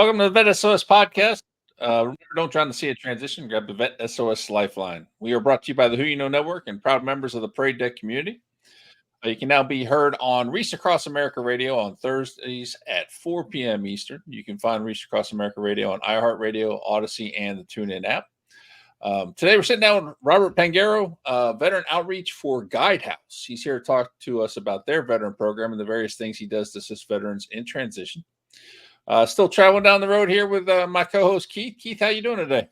Welcome to the VET S.O.S podcast. Remember, don't drown the sea of transition. Grab the VET S.O.S Lifeline. We are brought to you by the Who You Know Network and proud members of the Parade Deck community. You can now be heard on Reach Across America Radio on Thursdays at 4 p.m. Eastern. You can find Reach Across America Radio on iHeartRadio, Odyssey, and the TuneIn app. Today we're sitting down with Robert Pangero, veteran outreach for Guidehouse. He's here to talk to us about their veteran program and the various things he does to assist veterans in transition. Still traveling down the road here with my co-host Keith. Keith, how you doing today?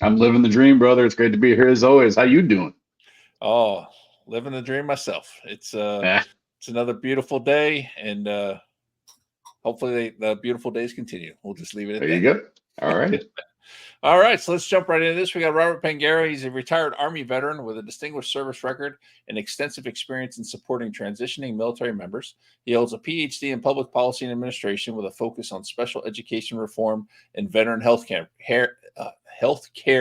I'm living the dream, brother. It's great to be here as always. How you doing? Oh, living the dream myself. It's another beautiful day, and hopefully the beautiful days continue. We'll just leave it at that. There you go. All right. All right, so let's jump right into this. We got Robert Pangaro. He's a retired Army veteran with a distinguished service record and extensive experience in supporting transitioning military members. He holds a PhD in public policy and administration with a focus on special education reform and veteran health care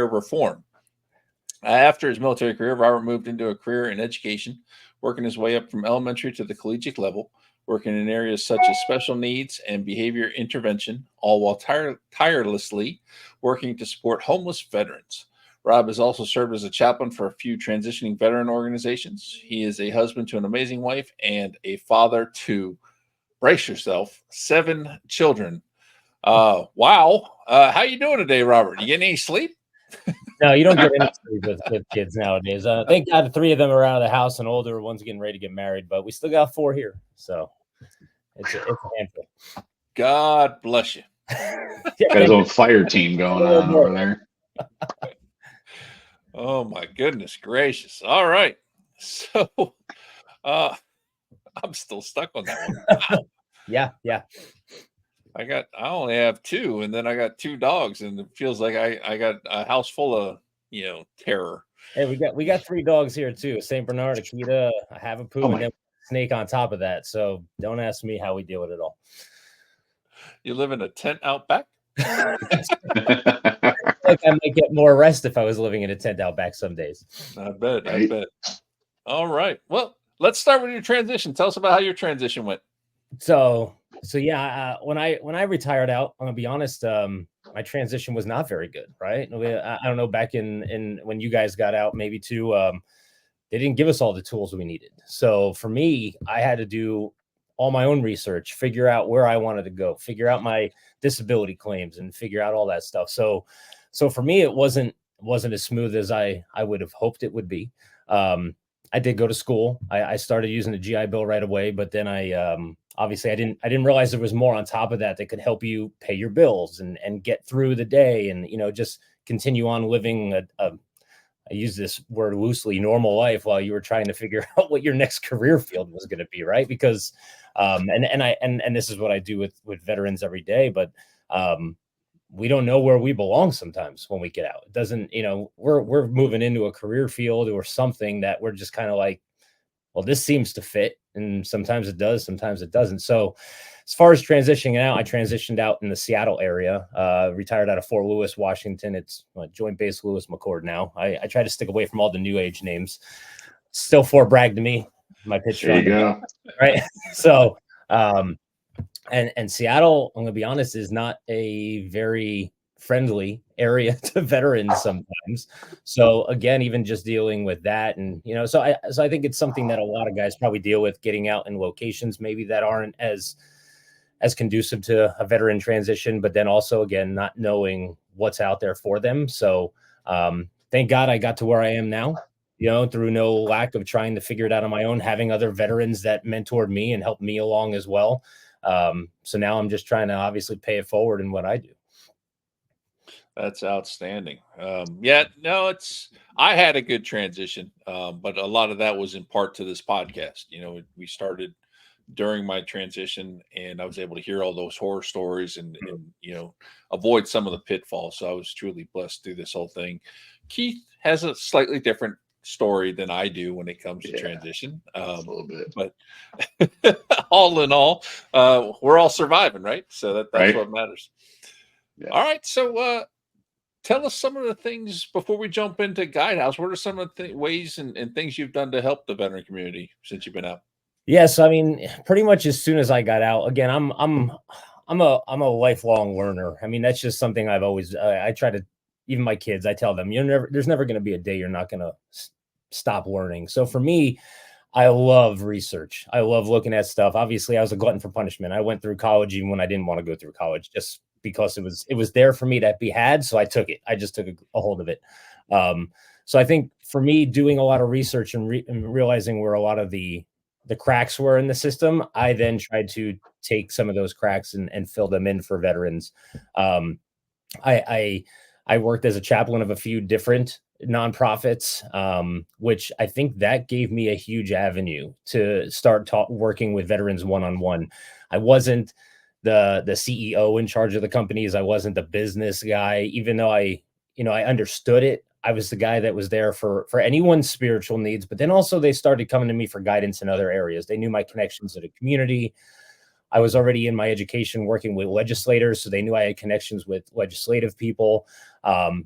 reform. After his military career, Robert moved into a career in education, working his way up from elementary to the collegiate level, working in areas such as special needs and behavior intervention, all while tirelessly working to support homeless veterans. Rob has also served as a chaplain for a few transitioning veteran organizations. He is a husband to an amazing wife and a father to, brace yourself, 7 children. Wow. How you doing today, Robert? You getting any sleep? No, you don't get any sleep with kids nowadays. Thank God 3 of them are out of the house and older. One's getting ready to get married, but we still got 4 here. So it's a handful. God bless you. Got his own fire team going on over there. Oh my goodness gracious. All right. So I'm still stuck on that one. Yeah. I only have 2, and then I got 2 dogs, and it feels like I got a house full of, terror. Hey, we got 3 dogs here too. Saint Bernard, Akita, a Havapoo, and then a snake on top of that. So don't ask me how we deal with it all. You live in a tent out back? Like I might get more rest if I was living in a tent out back some days. I bet. All right. Well, let's start with your transition. Tell us about how your transition went. So yeah, when I retired out, I'm gonna be honest, my transition was not very good, right? I don't know, back in when you guys got out, maybe too, they didn't give us all the tools we needed. So for me, I had to do all my own research, figure out where I wanted to go, figure out my disability claims, and figure out all that stuff. So for me, it wasn't as smooth as I would have hoped it would be. I did go to school. I started using the GI Bill right away, but then obviously I didn't realize there was more on top of that could help you pay your bills and get through the day and, just continue on living I use this word loosely, normal life while you were trying to figure out what your next career field was going to be. Right. Because, and this is what I do with veterans every day, but, we don't know where we belong sometimes when we get out. It doesn't, we're moving into a career field or something that we're just kind of like, well, this seems to fit. And sometimes it does, sometimes it doesn't. So as far as transitioning out, I transitioned out in the Seattle area, retired out of Fort Lewis, Washington. It's Joint Base Lewis McChord now. I try to stick away from all the new age names. Still Fort Bragg to me, my picture. There you go. Right. So, and Seattle, I'm going to be honest, is not a very friendly area to veterans sometimes. So again, even just dealing with that, and so I think it's something that a lot of guys probably deal with, getting out in locations maybe that aren't as conducive to a veteran transition, but then also again not knowing what's out there for them. So thank God I got to where I am now, through no lack of trying to figure it out on my own, having other veterans that mentored me and helped me along as well. So now I'm just trying to obviously pay it forward in what I do. That's outstanding. I had a good transition, but a lot of that was in part to this podcast. We started during my transition, and I was able to hear all those horror stories and avoid some of the pitfalls. So I was truly blessed through this whole thing. Keith has a slightly different story than I do when it comes to transition. A little bit, but all in all, we're all surviving, right? So that's right. What matters. Yeah. All right. So tell us some of the things before we jump into Guidehouse. What are some of the ways and things you've done to help the veteran community since you've been out? Yes, I mean, pretty much as soon as I got out, again, I'm I'm a lifelong learner. I mean, that's just something I've always I try to, even my kids, I tell them, there's never going to be a day you're not going to stop learning. So for me, I love research. I love looking at stuff. Obviously, I was a glutton for punishment. I went through college even when I didn't want to go through college, just because it was there for me to be had. So I took it. I just took a hold of it. So I think for me, doing a lot of research and realizing where a lot of the cracks were in the system, I then tried to take some of those cracks and fill them in for veterans. Um, I worked as a chaplain of a few different nonprofits, which I think that gave me a huge avenue to start working with veterans one-on-one. I wasn't the CEO in charge of the companies. I wasn't the business guy, even though I understood it. I was the guy that was there for anyone's spiritual needs, but then also they started coming to me for guidance in other areas. They knew my connections to the community. I was already in my education working with legislators, so they knew I had connections with legislative people.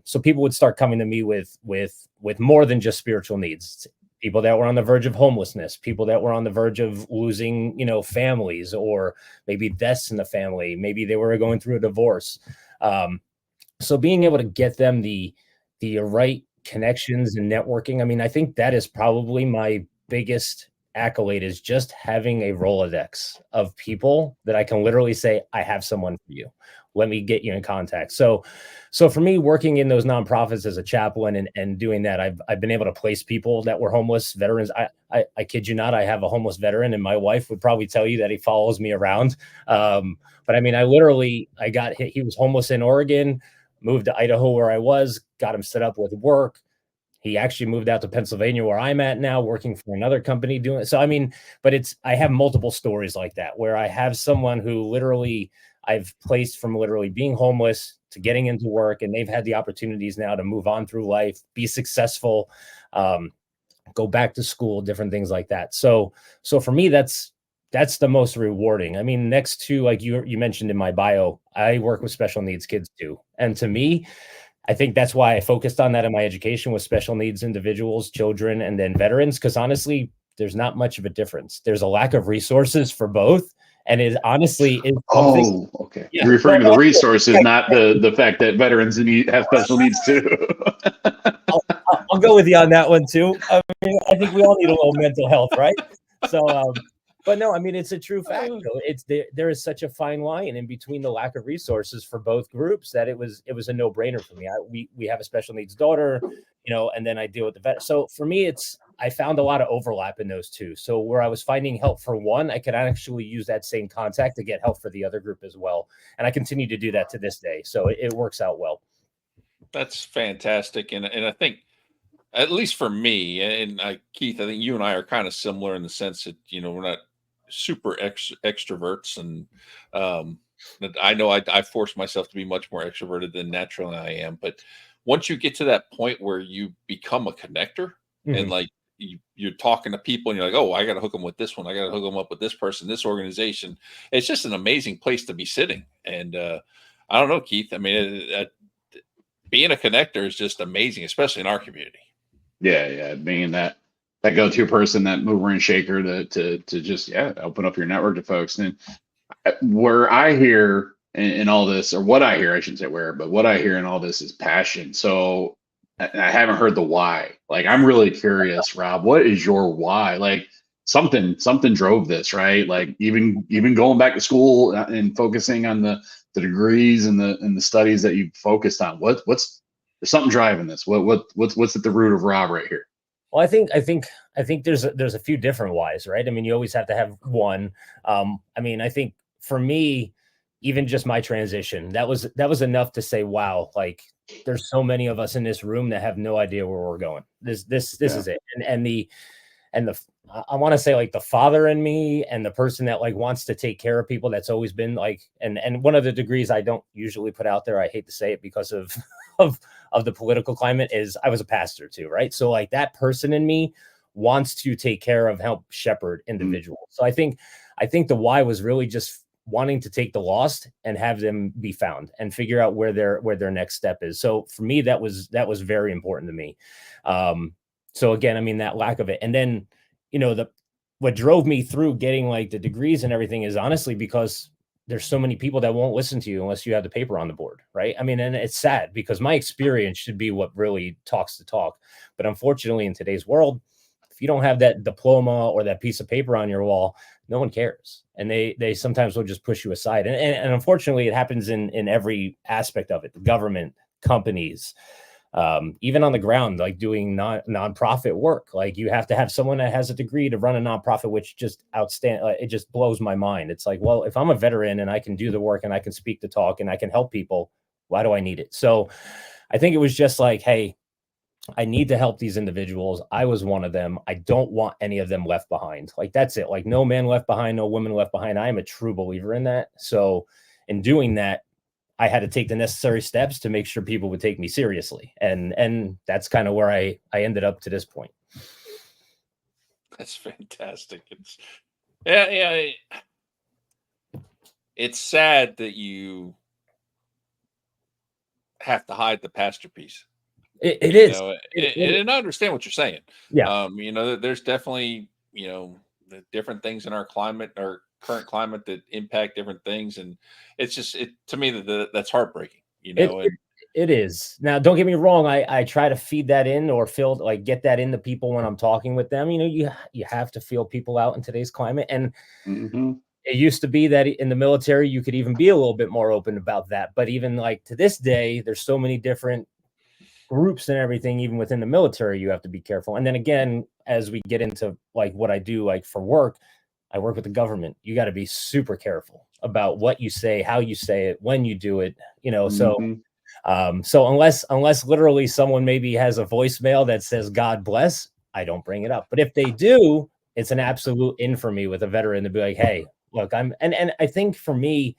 So people would start coming to me with more than just spiritual needs. People that were on the verge of homelessness, people that were on the verge of losing, families, or maybe deaths in the family. Maybe they were going through a divorce. So being able to get them the right connections and networking. I mean, I think that is probably my biggest accolade, is just having a Rolodex of people that I can literally say, I have someone for you. Let me get you in contact. So for me, working in those nonprofits as a chaplain and doing that, I've been able to place people that were homeless veterans. I kid you not, I have a homeless veteran, and my wife would probably tell you that he follows me around. But I mean, I got hit. He was homeless in Oregon, moved to Idaho where I was, got him set up with work. He actually moved out to Pennsylvania where I'm at now, working for another company doing it. So, I mean, but I have multiple stories like that where I have someone who literally I've placed from literally being homeless to getting into work, and they've had the opportunities now to move on through life, be successful, go back to school, different things like that. So for me, that's the most rewarding. I mean, next to, like you mentioned in my bio, I work with special needs kids too. And to me, I think that's why I focused on that in my education, with special needs individuals, children, and then veterans, because honestly, there's not much of a difference. There's a lack of resources for both. And it honestly is something. Oh, okay. Yeah, You're referring to the resources, right. not the fact that veterans have special needs too. I'll go with you on that one too. I mean, I think we all need a little mental health, right? So, but no, I mean, it's a true fact. Though. It's there is such a fine line in between the lack of resources for both groups that it was a no brainer for me. We have a special needs daughter, and then I deal with the vet. So for me, I found a lot of overlap in those two. So where I was finding help for one, I could actually use that same contact to get help for the other group as well. And I continue to do that to this day. So it works out well. That's fantastic. And I think, at least for me, and Keith, I think you and I are kind of similar in the sense that, we're not super extroverts. And that I know I force myself to be much more extroverted than naturally I am. But once you get to that point where you become a connector, and Mhm. like you're talking to people and you're like, oh, I got to hook them with this one. I got to hook them up with this person, this organization. It's just an amazing place to be sitting. And I don't know, Keith. I mean, being a connector is just amazing, especially in our community. Yeah, being that go-to person, that mover and shaker to just open up your network to folks. And where I hear in all this, or what I hear, I shouldn't say where, but what I hear in all this is passion. So I haven't heard the why. Like, I'm really curious, Rob, what is your why? Like, something drove this, right? Like, even going back to school and focusing on the degrees and the studies that you focused on. What's there's something driving this? What's at the root of Rob right here? Well, I think there's a few different whys, right? I mean, you always have to have one. I mean, I think for me, even just my transition, that was enough to say, wow, like there's so many of us in this room that have no idea where we're going. This is it. And the I want to say, like, the father in me and the person that like wants to take care of people, that's always been like, and one of the degrees I don't usually put out there, I hate to say it because of of the political climate, is I was a pastor too, right? So like that person in me wants to take care of, help shepherd individuals. So I think the why was really just wanting to take the lost and have them be found and figure out where their next step is. So for me, that was very important to me. So again, I mean, that lack of it. And then, what drove me through getting like the degrees and everything is honestly because there's so many people that won't listen to you unless you have the paper on the board, right? I mean, and it's sad because my experience should be what really talks the talk. But unfortunately, in today's world, if you don't have that diploma or that piece of paper on your wall, no one cares. And they sometimes will just push you aside. And unfortunately, it happens in every aspect of it, the government, companies, even on the ground, like doing nonprofit work. Like you have to have someone that has a degree to run a nonprofit, which just outstanding. It just blows my mind. It's like, well, if I'm a veteran and I can do the work and I can speak the talk and I can help people, why do I need it? So I think it was just like, hey, I need to help these individuals. I was one of them. I don't want any of them left behind. Like, that's it. Like, no man left behind, no woman left behind. I am a true believer in that. So in doing that, I had to take the necessary steps to make sure people would take me seriously. And that's kind of where I ended up to this point. That's fantastic. Yeah. It's sad that you have to hide the pastor piece. It is. And I understand what you're saying. Yeah. There's definitely, the different things in our climate, our current climate, that impact different things. And it's just, to me, that's heartbreaking, It is. Now, don't get me wrong. I try to feed that in or get that into people when I'm talking with them. You have to feel people out in today's climate. And it used to be that in the military, you could even be a little bit more open about that. But even like to this day, there's so many different groups and everything, even within the military, you have to be careful. And then again, as we get into like what I do, like for work, I work with the government. You got to be super careful about what you say, how you say it, when you do it, so unless literally someone maybe has a voicemail that says God bless, I don't bring it up. But if they do, it's an absolute in for me with a veteran to be like, hey, look, and I think for me,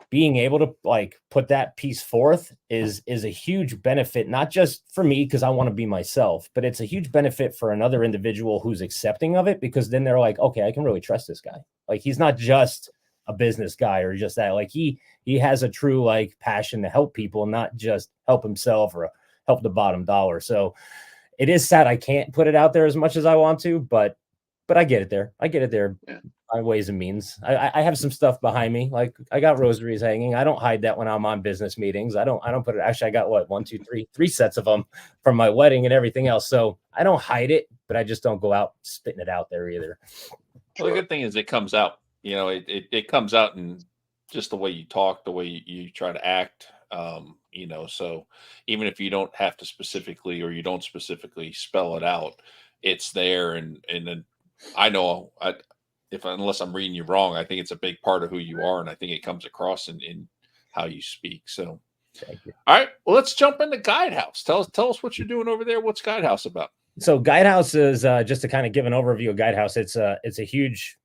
being able to like put that piece forth is a huge benefit, not just for me, because I want to be myself, but it's a huge benefit for another individual who's accepting of it, because then they're like, okay, I can really trust this guy. Like, he's not just a business guy or just that. Like he has a true like passion to help people, not just help himself or help the bottom dollar. So it is sad I can't put it out there as much as I want to, but I get it there. Yeah. By ways and means. I have some stuff behind me. Like I got rosaries hanging. I don't hide that when I'm on business meetings. I don't put it. Actually, I got three sets of them from my wedding and everything else. So I don't hide it, but I just don't go out spitting it out there either. Well, the good thing is it comes out. It comes out in just the way you talk, the way you try to act. So even if you don't have to specifically, or you don't specifically spell it out, it's there. And then I know unless I'm reading you wrong, I think it's a big part of who you are. And I think it comes across in how you speak. So, thank you. All right, well, let's jump into Guidehouse. Tell us what you're doing over there. What's Guidehouse about? So Guidehouse is just to kind of give an overview of Guidehouse. It's a huge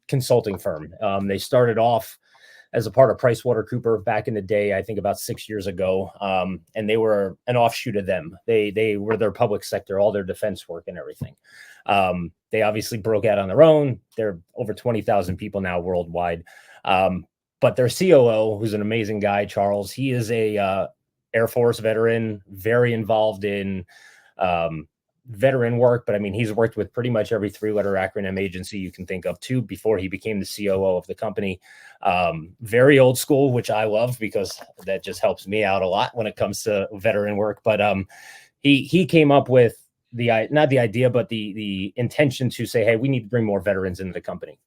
consulting firm. They started off as a part of PricewaterhouseCoopers back in the day, I think about 6 years ago. And they were an offshoot of them. They were their public sector, all their defense work and everything. They obviously broke out on their own. They're over 20,000 people now worldwide. But their COO, who's an amazing guy, Charles, he is a Air Force veteran, very involved in veteran work. But I mean, he's worked with pretty much every 3-letter acronym agency you can think of too, before he became the COO of the company. Very old school, which I love because that just helps me out a lot when it comes to veteran work. But he came up with not the idea, but the intention to say, hey, we need to bring more veterans into the company.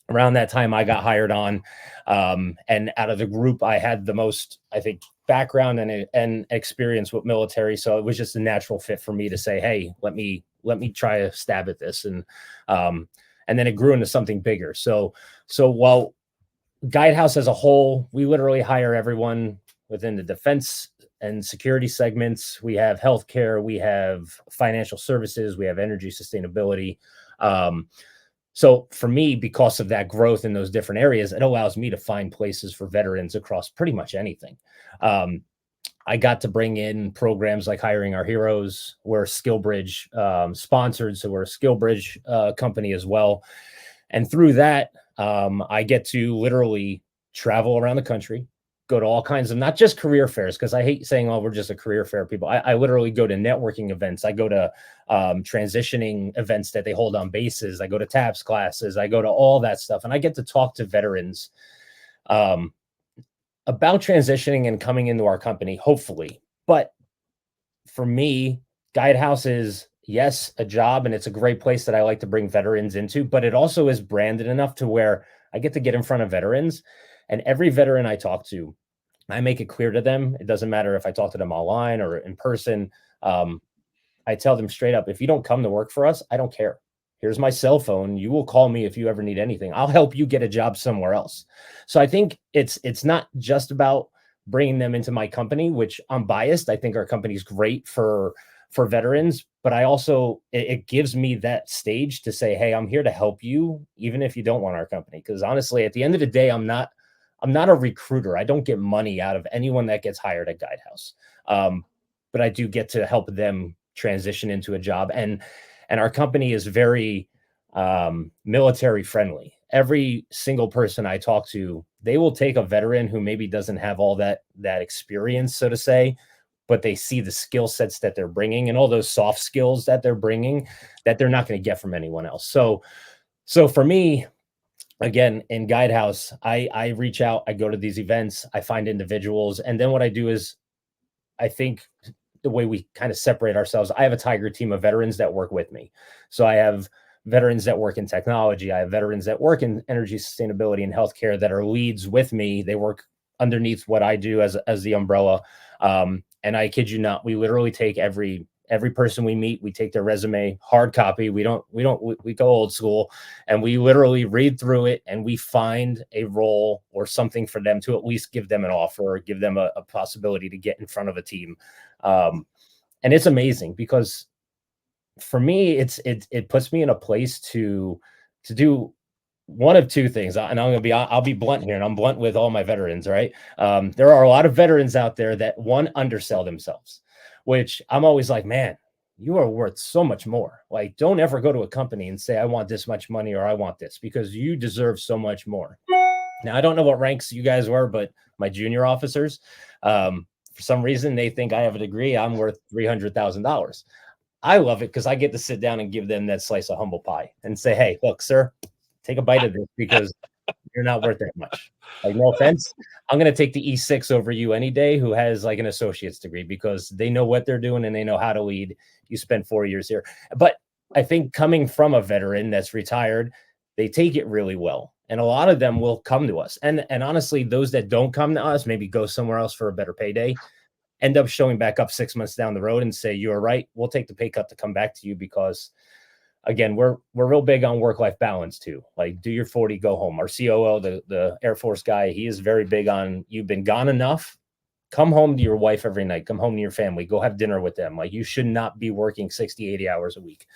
Around that time, I got hired on, and out of the group, I had the most, I think, background and experience with military. So it was just a natural fit for me to say, hey, let me try a stab at this. And then it grew into something bigger. So while Guidehouse as a whole, we literally hire everyone within the defense and security segments. We have healthcare, we have financial services, we have energy sustainability. So for me, because of that growth in those different areas, it allows me to find places for veterans across pretty much anything. I got to bring in programs like Hiring Our Heroes. We're SkillBridge sponsored, so we're a SkillBridge company as well. And through that, I get to literally travel around the country, go to all kinds of, not just career fairs, because I hate saying, oh, we're just a career fair people. I literally go to networking events. I go to transitioning events that they hold on bases. I go to TAPS classes. I go to all that stuff. And I get to talk to veterans about transitioning and coming into our company, hopefully. But for me, Guidehouse is, yes, a job, and it's a great place that I like to bring veterans into, but it also is branded enough to where I get to get in front of veterans, and every veteran I talk to, I make it clear to them. It doesn't matter if I talk to them online or in person. I tell them straight up, if you don't come to work for us, I don't care. Here's my cell phone. You will call me if you ever need anything. I'll help you get a job somewhere else. So I think it's not just about bringing them into my company, which I'm biased. I think our company's great for veterans, but I also, it gives me that stage to say, hey, I'm here to help you, even if you don't want our company. Because honestly, at the end of the day, I'm not a recruiter. I don't get money out of anyone that gets hired at Guidehouse. But I do get to help them transition into a job. And our company is very military friendly. Every single person I talk to, they will take a veteran who maybe doesn't have all that experience, so to say, but they see the skill sets that they're bringing and all those soft skills that they're bringing that they're not going to get from anyone else. So for me, again, in Guidehouse, I reach out, I go to these events, I find individuals, and then what I do is, I think the way we kind of separate ourselves, I have a tiger team of veterans that work with me. So I have veterans that work in technology. I have veterans that work in energy sustainability and healthcare that are leads with me. They work underneath what I do as the umbrella. And I kid you not, we literally take every person we meet, we take their resume, hard copy. We go old school, and we literally read through it, and we find a role or something for them to at least give them an offer or give them a possibility to get in front of a team. And it's amazing because for me, it puts me in a place to do one of two things. And I'll be blunt here, and I'm blunt with all my veterans, right? There are a lot of veterans out there that undersell themselves, which I'm always like, man, you are worth so much more. Like, don't ever go to a company and say, I want this much money or I want this, because you deserve so much more. Now, I don't know what ranks you guys were, but my junior officers, for some reason, they think I have a degree. I'm worth $300,000. I love it because I get to sit down and give them that slice of humble pie and say, hey, look, sir, take a bite of this because you're not worth that much. Like, no offense, I'm going to take the E6 over you any day who has like an associate's degree, because they know what they're doing and they know how to lead. You spend 4 years here. But I think coming from a veteran that's retired, they take it really well. And a lot of them will come to us. And honestly, those that don't come to us, maybe go somewhere else for a better payday, end up showing back up 6 months down the road and say, you are right, we'll take the pay cut to come back to you, because again, we're real big on work-life balance too. Like, do your 40, go home. Our COO, the Air Force guy, he is very big on, you've been gone enough. Come home to your wife every night. Come home to your family. Go have dinner with them. Like, you should not be working 60, 80 hours a week.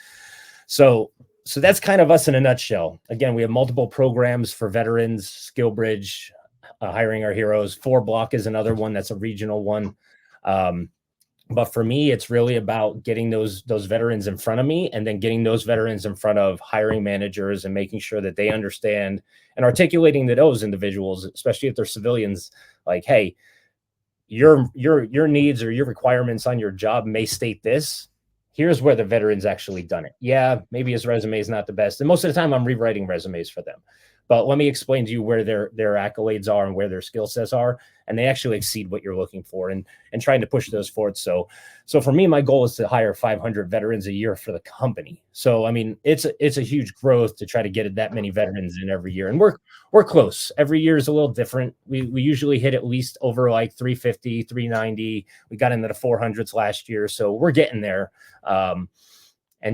So that's kind of us in a nutshell. Again, we have multiple programs for veterans, Skill Bridge, Hiring Our Heroes. 4 Block is another one that's a regional one. But for me, it's really about getting those veterans in front of me, and then getting those veterans in front of hiring managers and making sure that they understand and articulating to those individuals, especially if they're civilians, like, hey, your needs or your requirements on your job may state this. Here's where the veteran's actually done it. Yeah, maybe his resume is not the best. And most of the time I'm rewriting resumes for them. But let me explain to you where their accolades are and where their skill sets are, and they actually exceed what you're looking for, and trying to push those forward. So for me, my goal is to hire 500 veterans a year for the company. So I mean, it's a huge growth to try to get that many veterans in every year, and we're close. Every year is a little different. We usually hit at least over like 350, 390. We got into the 400s last year, so we're getting there. And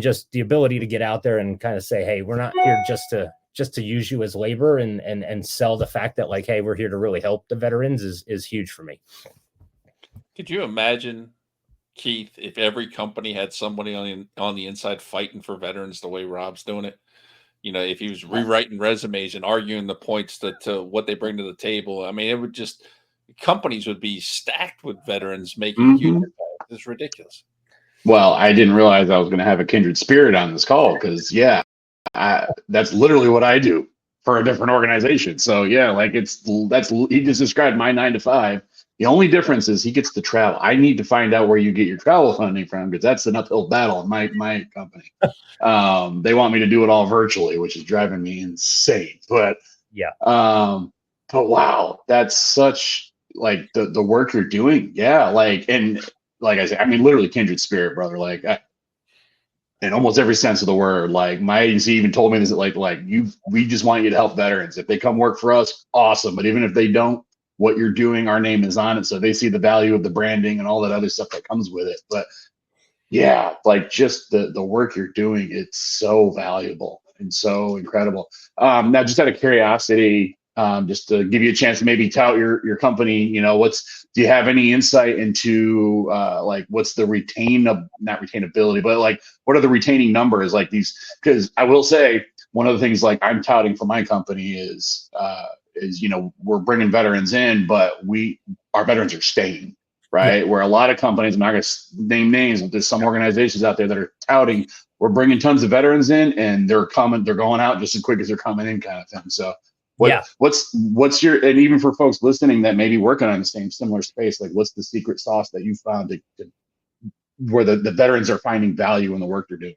just the ability to get out there and kind of say, hey, we're not here just to use you as labor, and sell the fact that, like, hey, we're here to really help the veterans is huge for me. Could you imagine, Keith, if every company had somebody on the inside fighting for veterans the way Rob's doing it? You know, if he was rewriting resumes and arguing the points to what they bring to the table. I mean, it would just, companies would be stacked with veterans making huge impact. It's ridiculous. Well, I didn't realize I was going to have a kindred spirit on this call, because that's literally what I do for a different organization. So yeah, like he just described my 9 to 5. The only difference is he gets to travel. I need to find out where you get your travel funding from, because that's an uphill battle in my company. They want me to do it all virtually, which is driving me insane. But yeah, but wow, that's such like the work you're doing. Yeah. Like, and like I said, I mean, literally kindred spirit, brother. Like in almost every sense of the word. Like my agency even told me this, like we just want you to help veterans. If they come work for us, awesome. But even if they don't, what you're doing, our name is on it. So they see the value of the branding and all that other stuff that comes with it. But yeah, like just the work you're doing, it's so valuable and so incredible. Now, just out of curiosity, just to give you a chance to maybe tout your company, you know, do you have any insight into like what's the not retainability, but like what are the retaining numbers like these? Because I will say one of the things like I'm touting for my company is you know we're bringing veterans in, but our veterans are staying. Right. Yeah. Where a lot of companies, I'm not going to name names, but there's some organizations out there that are touting, we're bringing tons of veterans in and they're going out just as quick as they're coming in kind of thing. So what's your, and even for folks listening that may be working on the similar space, like what's the secret sauce that you found where the veterans are finding value in the work they're doing?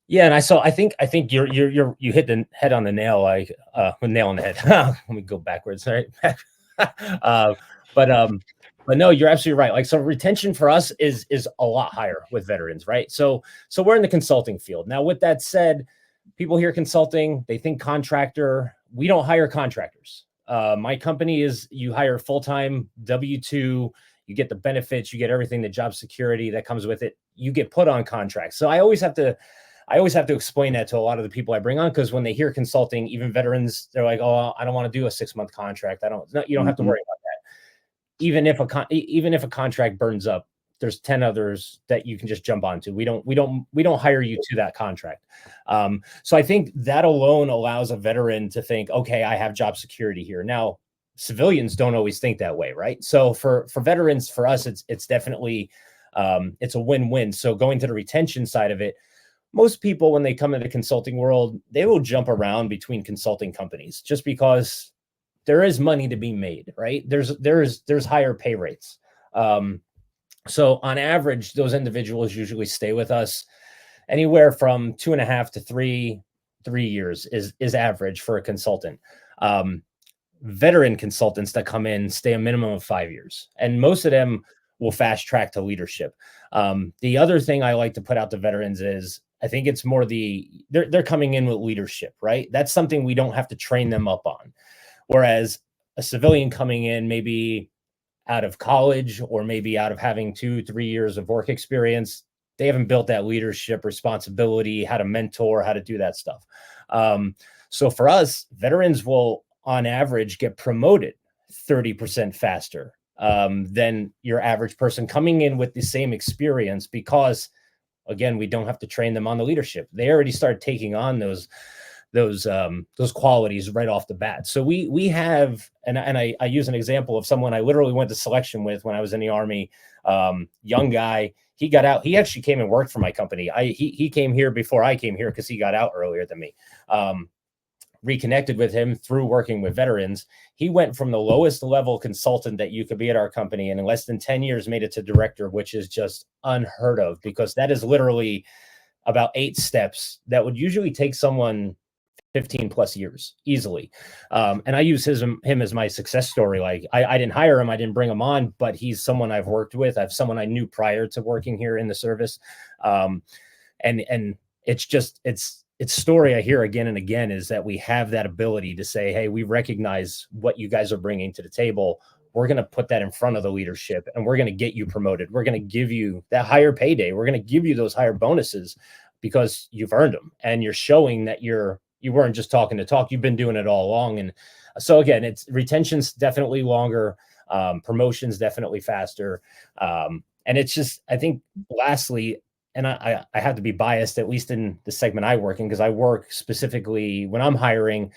Yeah, and I think you hit the head on the nail, like nail on the head. Let me go backwards, right? But no, you're absolutely right. Like, so retention for us is a lot higher with veterans, right? So we're in the consulting field. Now, with that said, people hear consulting, they think contractor. We don't hire contractors. My company is, you hire full-time W-2, you get the benefits, you get everything, the job security that comes with it. You get put on contracts. So I always have to explain that to a lot of the people I bring on, because when they hear consulting, even veterans, they're like, "Oh, I don't want to do a 6-month contract. You don't have to worry about that." Even if a contract burns up, there's 10 others that you can just jump onto. We don't hire you to that contract. So I think that alone allows a veteran to think, okay, I have job security here. Now, civilians don't always think that way, right? So for veterans, for us, it's definitely it's a win-win. So going to the retention side of it, most people, when they come into the consulting world, they will jump around between consulting companies just because there is money to be made, right? There's higher pay rates. So on average, those individuals usually stay with us anywhere from 2.5 to 3 years is average for a consultant. Veteran consultants that come in stay a minimum of 5 years, and most of them will fast track to leadership. The other thing I like to put out to veterans is, I think it's more they're coming in with leadership, right? That's something we don't have to train them up on. Whereas a civilian coming in, maybe out of college or maybe out of having 2-3 years of work experience, they haven't built that leadership responsibility, how to mentor, how to do that stuff. So for us, veterans will on average get promoted 30% faster than your average person coming in with the same experience, because again, we don't have to train them on the leadership. They already start taking on those qualities right off the bat. So we have, and I use an example of someone I literally went to selection with when I was in the Army. Young guy, he got out. He actually came and worked for my company. He came here before I came here because he got out earlier than me. Reconnected with him through working with veterans. He went from the lowest level consultant that you could be at our company, and in less than 10 years made it to director, which is just unheard of, because that is literally about 8 steps that would usually take someone 15 plus years easily. And I use him as my success story. Like I didn't hire him, I didn't bring him on, but he's someone I've worked with. I've someone I knew prior to working here in the service. And it's story I hear again and again is that we have that ability to say, hey, we recognize what you guys are bringing to the table. We're going to put that in front of the leadership and we're going to get you promoted. We're going to give you that higher payday. We're going to give you those higher bonuses because you've earned them and you're showing that you weren't just talking to talk. You've been doing it all along. And so again, it's retention's definitely longer, promotions definitely faster. And it's just, I think lastly, and I have to be biased, at least in the segment I work in, because I work specifically when I'm hiring,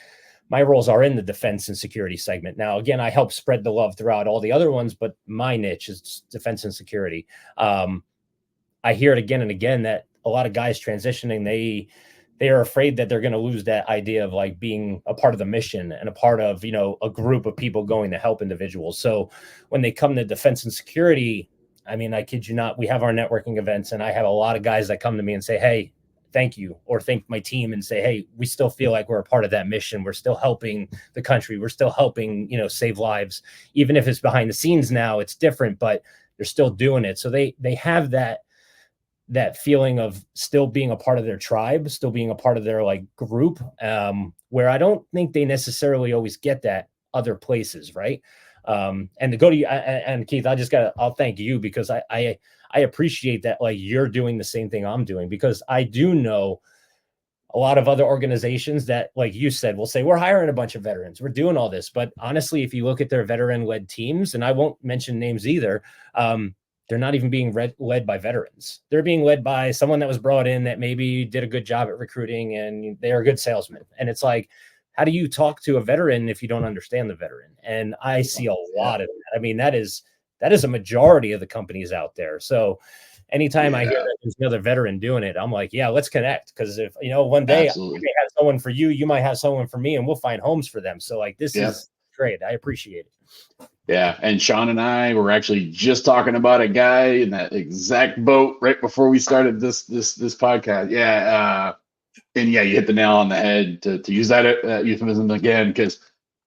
my roles are in the defense and security segment. Now, again, I help spread the love throughout all the other ones, but my niche is defense and security. I hear it again and again that a lot of guys transitioning, they are afraid that they're going to lose that idea of like being a part of the mission and a part of, a group of people going to help individuals. So when they come to defense and security, I mean, I kid you not, we have our networking events and I have a lot of guys that come to me and say, hey, thank you or thank my team and say, hey, we still feel like we're a part of that mission. We're still helping the country. We're still helping, save lives. Even if it's behind the scenes now, it's different, but they're still doing it. So they have that feeling of still being a part of their tribe, still being a part of their like group, where I don't think they necessarily always get that other places. Right. And to go to you and Keith, I'll thank you because I appreciate that. Like you're doing the same thing I'm doing, because I do know a lot of other organizations that, like you said, will say, we're hiring a bunch of veterans, we're doing all this. But honestly, if you look at their veteran led teams, and I won't mention names either, they're not even being led by veterans. They're being led by someone that was brought in that maybe did a good job at recruiting and they're a good salesman. And it's like, how do you talk to a veteran if you don't understand the veteran? And I see a lot of that. I mean, that is a majority of the companies out there. So anytime I hear that there's another veteran doing it, I'm like, yeah, let's connect. Because if, one day I may have someone for you, you might have someone for me, and we'll find homes for them. So like, this is great. I appreciate it. Yeah, and Sean and I were actually just talking about a guy in that exact boat right before we started this podcast. Yeah, and yeah, you hit the nail on the head to use that euphemism again, because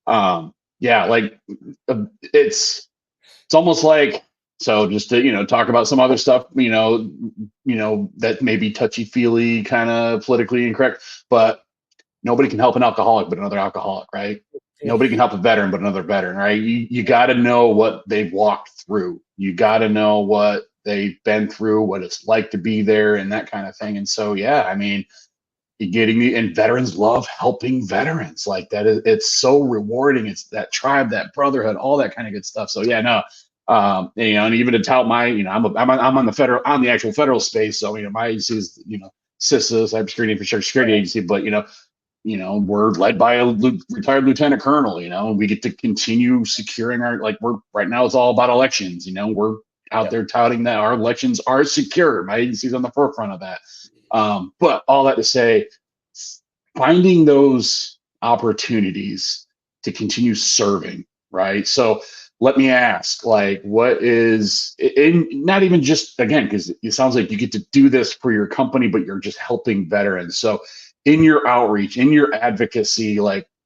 like it's almost like, so just to talk about some other stuff, that may be touchy feely, kind of politically incorrect, but nobody can help an alcoholic but another alcoholic, right? Nobody can help a veteran but another veteran, right? You got to know what they've walked through. You got to know what they've been through, what it's like to be there, and that kind of thing. And so, yeah, I mean, and veterans love helping veterans. Like that it's so rewarding. It's that tribe, that brotherhood, all that kind of good stuff. So yeah, no, and even to tout my, I'm on the actual federal space. So my agency is CISA, Cybersecurity Infrastructure Security Agency, but we're led by a retired lieutenant colonel, and we get to continue securing we're right now, it's all about elections. We're out there touting that our elections are secure. My agency's on the forefront of that. But all that to say, finding those opportunities to continue serving, right? So let me ask, what is, not even just, again, because it sounds like you get to do this for your company, but you're just helping veterans. So in your outreach, in your advocacy,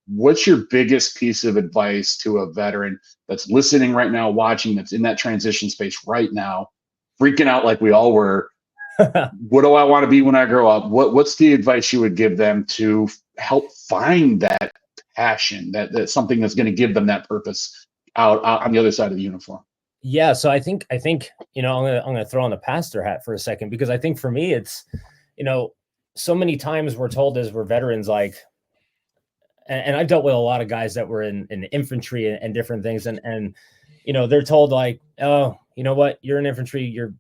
what's your biggest piece of advice to a veteran that's listening right now, watching, that's in that transition space right now, freaking out like we all were? What do I want to be when I grow up? What's the advice you would give them to help find that passion, that's something that's going to give them that purpose out on the other side of the uniform? Yeah. So I think, I'm going to throw on the pastor hat for a second, because I think for me, it's, so many times we're told as we're veterans, and I've dealt with a lot of guys that were in infantry and different things. And, they're told oh, you know what, you're in infantry, you're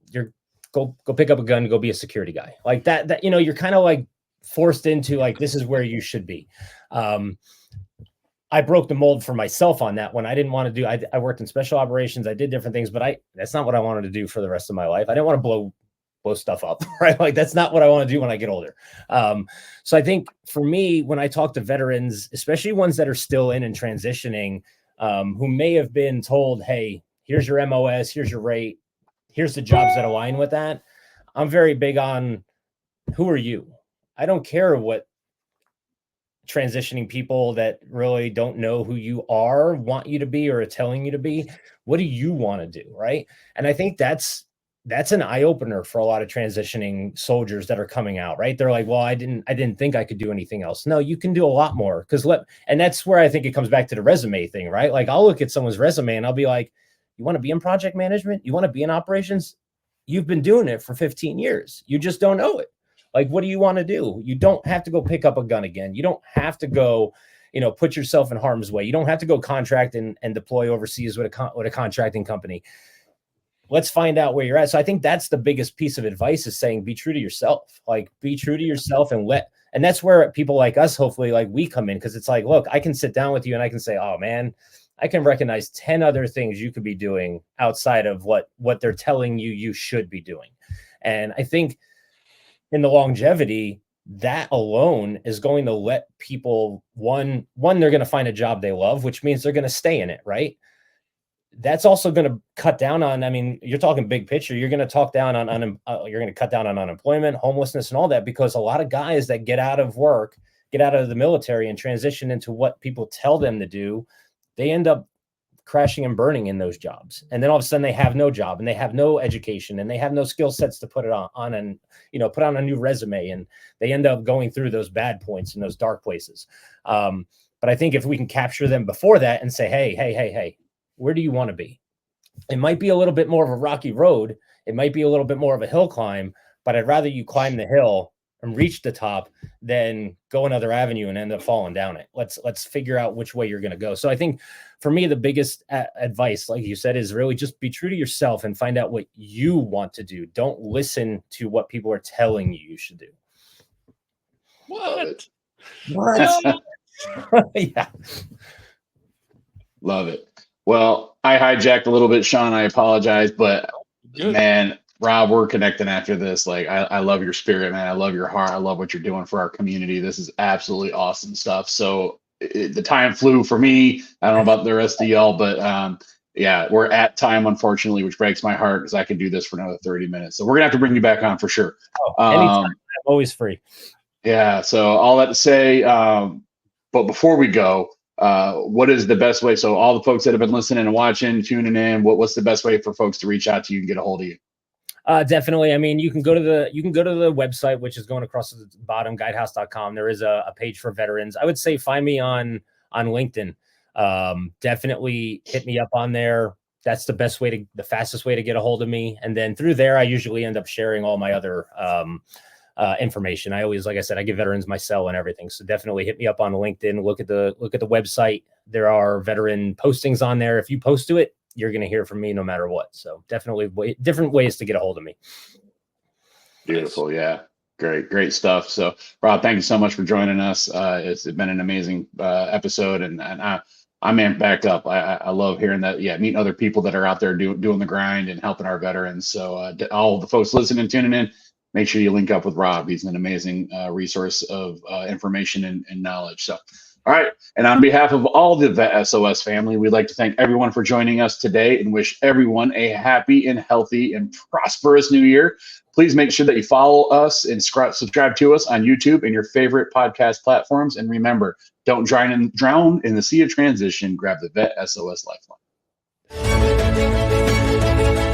go pick up a gun, go be a security guy. Like that, you're kind of forced into this is where you should be. I broke the mold for myself on that one. I didn't want to do, I worked in special operations. I did different things, but that's not what I wanted to do for the rest of my life. I didn't want to blow stuff up, right? That's not what I want to do when I get older. So I think for me, when I talk to veterans, especially ones that are still in and transitioning, who may have been told, hey, here's your MOS, here's your rate, here's the jobs that align with that. I'm very big on, who are you? I don't care what transitioning people that really don't know who you are want you to be or are telling you to be. What do you want to do, right? And I think that's an eye-opener for a lot of transitioning soldiers that are coming out, right? They're like, well, I didn't think I could do anything else. No, you can do a lot more. And that's where I think it comes back to the resume thing, right? I'll look at someone's resume and I'll be like, you want to be in project management? You want to be in operations? You've been doing it for 15 years. You just don't know it. What do you want to do? You don't have to go pick up a gun again. You don't have to go, put yourself in harm's way. You don't have to go contract and deploy overseas with a contracting company. Let's find out where you're at. So I think that's the biggest piece of advice, is saying, be true to yourself. Be true to yourself, and that's where people like us, hopefully, we come in, because it's look, I can sit down with you and I can say, oh man, I can recognize 10 other things you could be doing outside of what they're telling you should be doing. And I think in the longevity, that alone is going to let people, one, they're going to find a job they love, which means they're going to stay in it, right? that's also going to cut down on, I mean, you're talking big picture. You're going to talk down on, you're going to cut down on unemployment, homelessness, and all that, because a lot of guys that get out of work, get out of the military and transition into what people tell them to do, they end up crashing and burning in those jobs. And then all of a sudden they have no job and they have no education and they have no skill sets to put it on and, you know, put on a new resume, and they end up going through those bad points and those dark places. But I think if we can capture them before that and say, hey, where do you want to be? It might be a little bit more of a rocky road. It might be a little bit more of a hill climb, but I'd rather you climb the hill and reach the top than go another avenue and end up falling down it. Let's figure out which way you're going to go. So I think for me, the biggest advice, like you said, is really just be true to yourself and find out what you want to do. Don't listen to what people are telling you should do. What? Yeah. Love it. Well, I hijacked a little bit, Sean. I apologize, but Good. man, Rob, we're connecting after this. Like, I love your spirit, man. I love your heart. I love what you're doing for our community. This is absolutely awesome stuff. So the time flew for me. I don't know about the rest of y'all, but yeah, we're at time, unfortunately, which breaks my heart because I could do this for another 30 minutes. So we're gonna have to bring you back on for sure. Anytime. I'm always free. Yeah. So all that to say, but before we go, what is the best way? So all the folks that have been listening and watching, tuning in, what's the best way for folks to reach out to you and get a hold of you? Definitely. I mean, you can go to the website, which is going across the bottom, guidehouse.com. There is a page for veterans. I would say find me on LinkedIn. Definitely hit me up on there. That's the fastest way to get a hold of me. And then through there, I usually end up sharing all my other information. I always, like I said, I give veterans my cell and everything. So definitely hit me up on LinkedIn. Look at the website. There are veteran postings on there. If you post to it, you're going to hear from me no matter what. So definitely different ways to get a hold of me. Beautiful. Yeah. Great stuff. So Rob, thank you so much for joining us. It's been an amazing episode, and I'm amped back up. I love hearing that. Yeah. Meeting other people that are out there doing the grind and helping our veterans. So all the folks listening, tuning in, make sure you link up with Rob. He's an amazing resource of information and knowledge. So, all right. And on behalf of all the VET S.O.S family, we'd like to thank everyone for joining us today and wish everyone a happy and healthy and prosperous new year. Please make sure that you follow us and subscribe to us on YouTube and your favorite podcast platforms. And remember, don't drown in the sea of transition. Grab the VET S.O.S Lifeline.